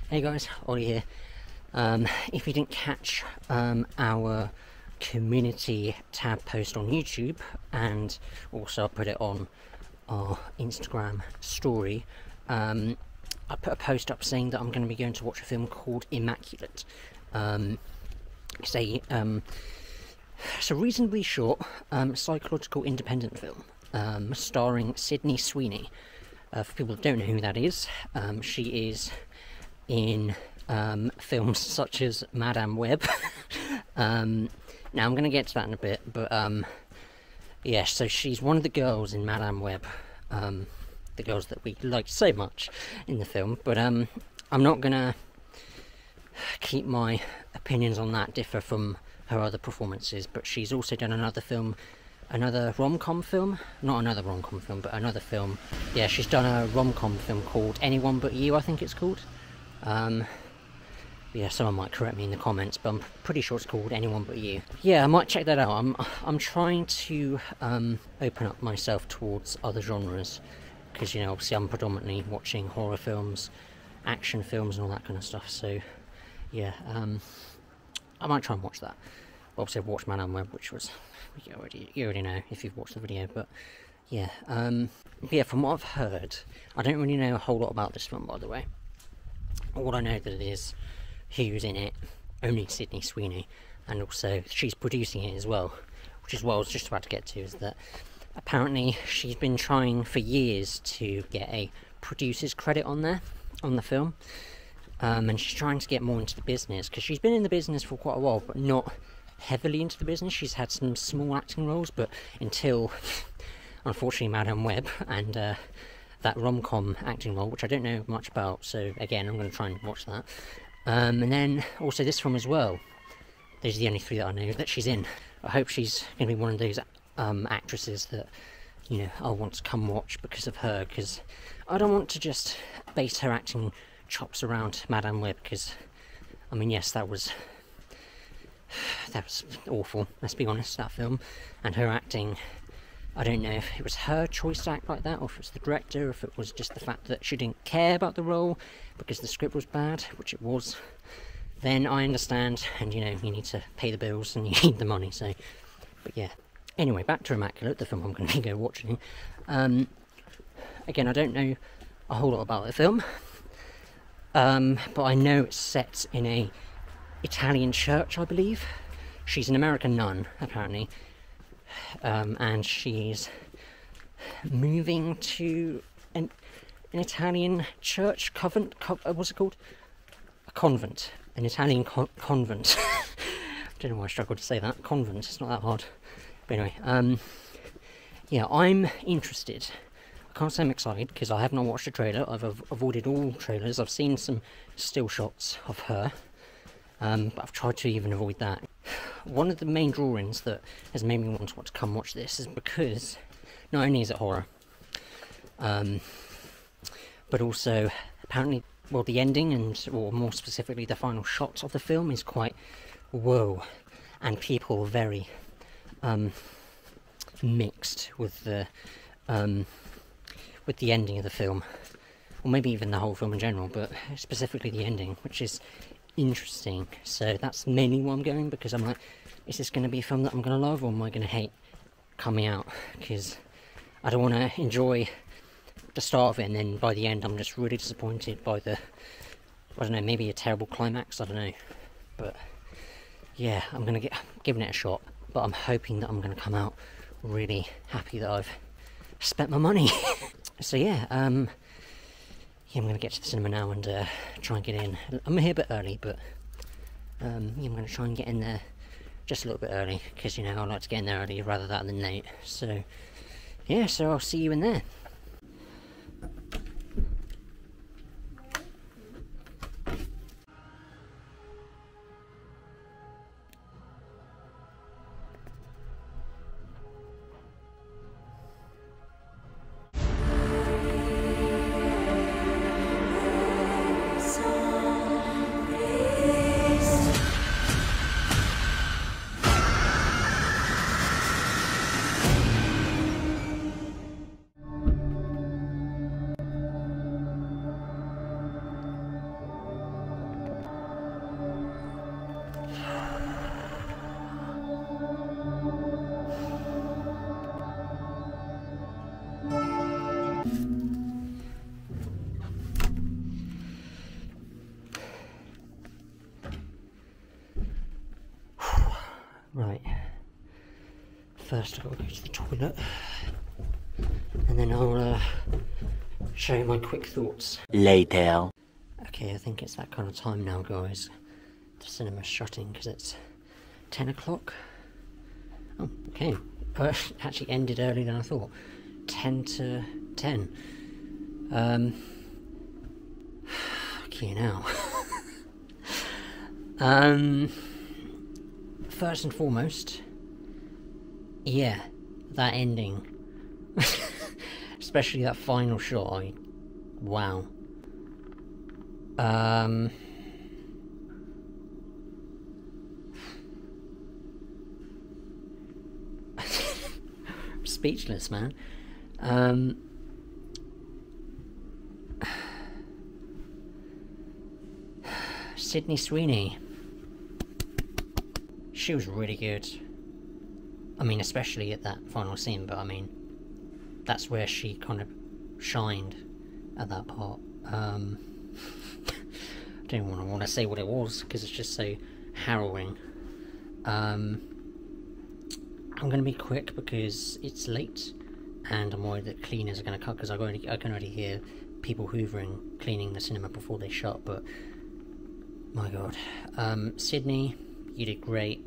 Hey guys, Ollie here. If you didn't catch our community tab post on YouTube, and also I put it on our Instagram story, I put a post up saying that I'm going to be going to watch a film called Immaculate. It's a reasonably short psychological independent film starring Sydney Sweeney. For people that don't know who that is, she is in films such as 𝕾𝕚𝕚𝕚. Now I'm going to get to that in a bit, but yeah, so she's one of the girls in 𝕾𝕚𝕚𝕚, the girls that we like so much in the film, but I'm not going to keep my opinions on that differ from her other performances. But she's also done another film, another rom-com film, not another rom-com film, but another film. Yeah, she's done a rom-com film called Anyone But You, I think it's called. Yeah, someone might correct me in the comments, but I'm pretty sure it's called Anyone But You. Yeah, I might check that out. I'm trying to open up myself towards other genres, because, you know, obviously I'm predominantly watching horror films, action films and all that kind of stuff, so yeah, I might try and watch that. Obviously I've watched 𝕾𝕚𝕚𝕚, which was, you already know if you've watched the video, but yeah, yeah, from what I've heard, I don't really know a whole lot about this film, by the way. All I know that it is who's in it, only Sydney Sweeney, and also she's producing it as well, which is what I was just about to get to, is that apparently she's been trying for years to get a producer's credit on there, on the film, and she's trying to get more into the business, because she's been in the business for quite a while, but not heavily into the business. She's had some small acting roles, but until, unfortunately, 𝕾𝕚𝕚𝕚 and that rom-com acting role, which I don't know much about, so again, I'm going to try and watch that. And then also this film as well. Those are the only three that I know that she's in. I hope she's going to be one of those actresses that, you know, I'll want to come watch because of her, because I don't want to just base her acting chops around 𝕾𝕚𝕚𝕚, because, I mean, yes, that was awful, let's be honest, that film, and her acting. I don't know if it was her choice to act like that, or if it was the director, or if it was just the fact that she didn't care about the role because the script was bad, which it was. Then I understand, and you know, you need to pay the bills and you need the money, so, but yeah. Anyway, back to Immaculate, the film I'm going to go watching. Again, I don't know a whole lot about the film, but I know it's set in a Italian church, I believe. She's an American nun, apparently. And she's moving to an Italian church convent. What's it called? A convent. An Italian convent. I don't know why I struggled to say that. Convent. It's not that hard. But anyway, yeah, I'm interested. I can't say I'm excited because I have not watched a trailer. I've avoided all trailers. I've seen some still shots of her. But I've tried to even avoid that. One of the main drawings that has made me want to come watch this is because not only is it horror, but also apparently, well, the ending, and or more specifically the final shot of the film, is quite whoa, and people are very mixed with the ending of the film, or maybe even the whole film in general, but specifically the ending, which is interesting. So that's mainly why I'm going, because I'm like, is this going to be a film that I'm going to love, or am I going to hate coming out? Because I don't want to enjoy the start of it and then by the end I'm just really disappointed by the, I don't know, maybe a terrible climax, I don't know. But yeah, I'm going to get giving it a shot, but I'm hoping that I'm going to come out really happy that I've spent my money. So yeah, yeah, I'm going to get to the cinema now and try and get in. I'm here a bit early, but yeah, I'm going to try and get in there just a little bit early, because, you know, I like to get in there early rather than late. So yeah, so I'll see you in there. Right. First I've got to go to the toilet, and then I'll show you my quick thoughts. Later. Okay, I think it's that kind of time now, guys. The cinema's shutting because it's 10 o'clock. Oh, okay. Actually ended earlier than I thought. 10 to 10. Okay, now. First and foremost, yeah, that ending. Especially that final shot, wow. Speechless, man. Sydney Sweeney. She was really good. I mean, especially at that final scene, but I mean, that's where she kind of shined at that part. I don't want to say what it was because it's just so harrowing. I'm going to be quick because it's late and I'm worried that cleaners are going to cut, because I can already hear people hoovering, cleaning the cinema before they shut. But my god, Sydney, you did great.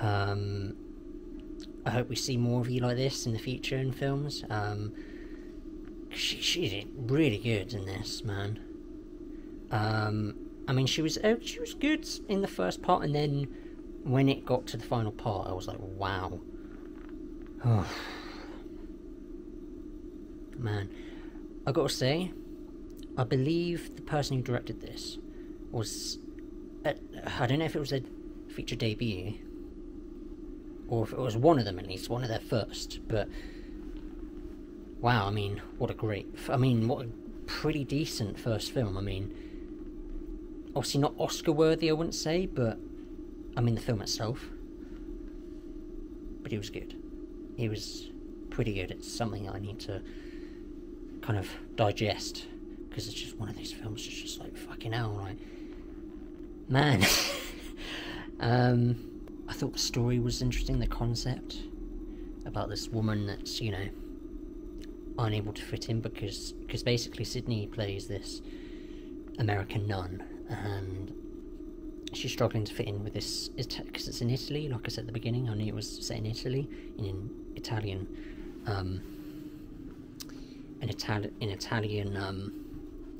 I hope we see more of you like this in the future in films. She did really good in this, man. I mean, she was good in the first part, and then when it got to the final part, I was like, wow. Oh. Man, I gotta say, I believe the person who directed this was, I don't know if it was their feature debut, or if it was one of them, at least one of their first, but wow, I mean, what a pretty decent first film. I mean, obviously not Oscar worthy, I wouldn't say, but I mean the film itself, but it was good. It was pretty good. It's something I need to kind of digest, because it's just one of these films that's just like, fucking hell, like, man. I thought the story was interesting, the concept about this woman that's, you know, unable to fit in, because basically Sydney plays this American nun, and she's struggling to fit in with this, because it's in Italy, like I said at the beginning. I knew it was set in Italy, in Italian, an Italian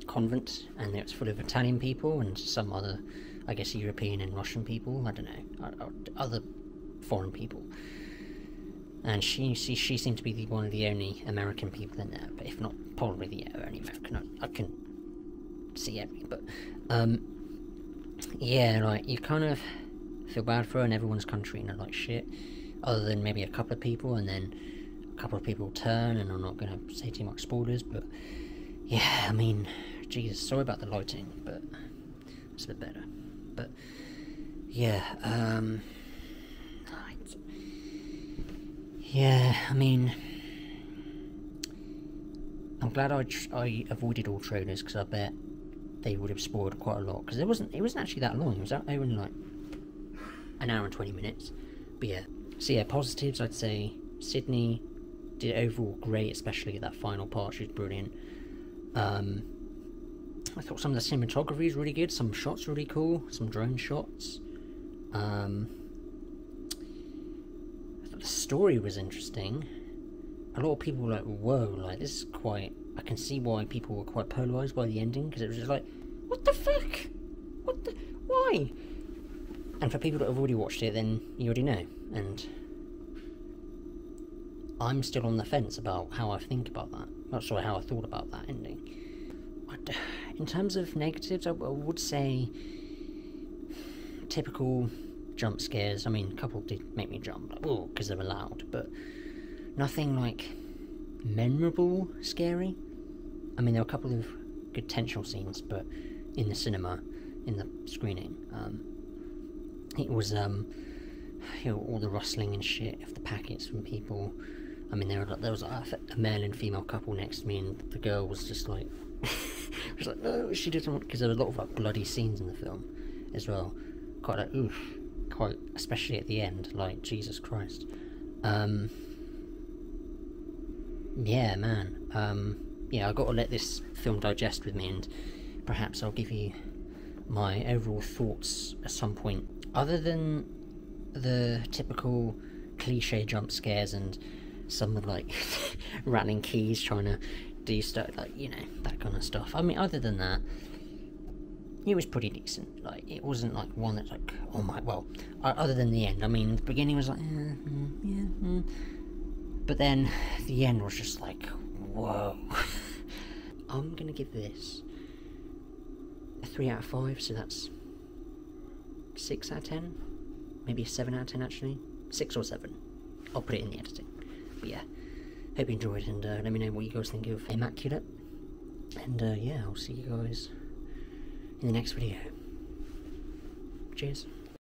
convent, and it's full of Italian people and some other, I guess, European and Russian people, I don't know, other foreign people. And she seemed to be one of the only American people in there, but if not, probably the only American. I can see every, but yeah, like, you kind of feel bad for her, and everyone's kind of treating her like shit, other than maybe a couple of people, and then a couple of people turn, and I'm not going to say too much spoilers, but yeah, I mean, Jesus, sorry about the lighting, but it's a bit better. But yeah, yeah, I mean, I'm glad I avoided all trailers, because I bet they would have spoiled quite a lot, because it wasn't actually that long. It was only like an hour and 20 minutes. But yeah, so yeah, positives, I'd say Sydney did overall great, especially that final part. She was brilliant. I thought some of the cinematography was really good, some shots really cool, some drone shots. I thought the story was interesting. A lot of people were like, whoa, like, this is quite, I can see why people were quite polarised by the ending, because it was just like, what the fuck? Why? And for people that have already watched it, then you already know, and I'm still on the fence about how I think about that. Not sure how I thought about that ending. In terms of negatives, I would say typical jump scares. I mean, a couple did make me jump, like, oh, because they were loud, but nothing like memorable scary. I mean, there were a couple of good tensional scenes, but in the cinema, in the screening, it was you know, all the rustling and shit of the packets from people. I mean, there was a male and female couple next to me, and the girl was just like, was like, no, she doesn't want, because there were a lot of like bloody scenes in the film as well. Quite like, oof. quite, especially at the end, like, Jesus Christ. Yeah, man. Yeah, I've got to let this film digest with me, and perhaps I'll give you my overall thoughts at some point. Other than the typical cliche jump scares and some of, like, rattling keys trying to do stuff, like, you know, that kind of stuff. I mean, other than that, it was pretty decent. Like, it wasn't like one that's like, oh my, well, other than the end. I mean, the beginning was like, but then the end was just like, whoa. I'm gonna give this a 3 out of 5, so that's 6 out of 10, maybe a 7 out of 10 actually, 6 or 7. I'll put it in the editing. But yeah, hope you enjoyed, and let me know what you guys think of Immaculate, and yeah, I'll see you guys in the next video. Cheers.